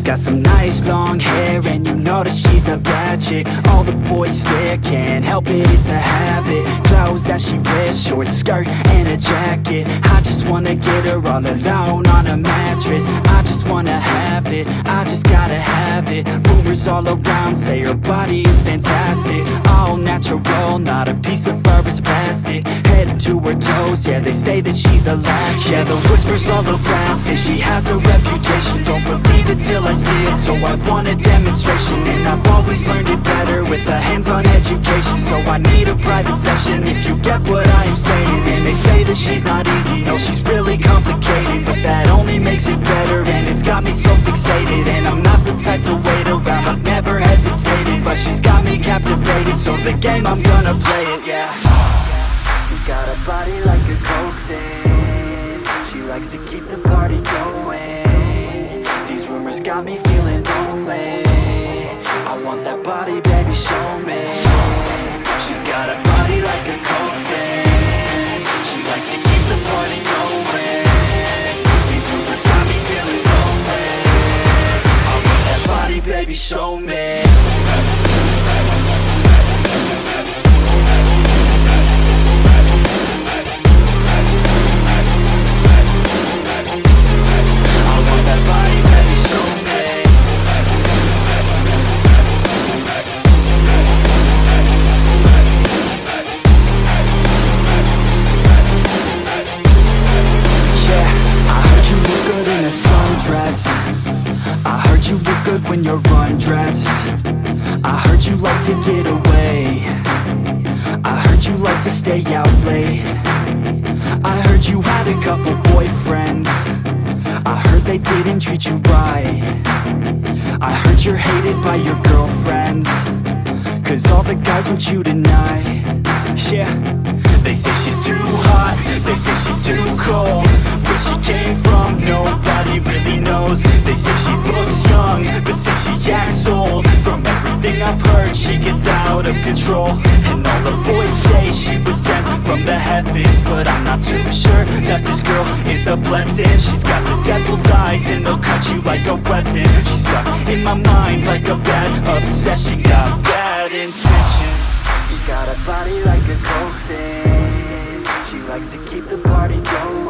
got some nice long hair, and you know that she's a bad chick. All the boys stare, can't help it, it's a habit. Clothes that she wears, short skirt and a jacket. I just wanna get her all alone on a mattress. I just wanna have it, I just gotta have it. Rumors all around say her body is fantastic. All natural, not a piece of fur is plastic. Head to her toes, yeah, they say that she's a latch. Yeah, the whispers all around say she has a reputation. Don't believe it till I see it, so I want a demonstration. And I've always learned it better with a hands-on education. So I need a private session, if you get what I am saying. And they say that she's not easy, no, she's really complicated. But that only makes it better, and it's got me so fixated. And I'm not the type to wait around, I've never hesitated. But she's got me captivated, so the game, I'm gonna play it, yeah. She's got a body like a coke thing. She likes to keep the party going. These rumors got me feeling lonely. I want that body, baby, show me. She's got a body like a coke thing. She likes to keep the party going. These rumors got me feeling lonely. I want that body, baby, show me. I heard you look good when you're undressed. I heard you like to get away. I heard you like to stay out late. I heard you had a couple boyfriends. I heard they didn't treat you right. I heard you're hated by your girlfriends, 'cause all the guys want you tonight. Yeah, they say she's too hot, they say she's too cold. Where she came from, nobody really knows. They say she looks young, but say she acts old. From everything I've heard, she gets out of control. And all the boys say she was sent from the heavens, but I'm not too sure that this girl is a blessing. She's got the devil's eyes, and they'll cut you like a weapon. She's stuck in my mind like a bad obsession. Got bad intentions. She's got a body like a coke thing. She likes to keep the party going.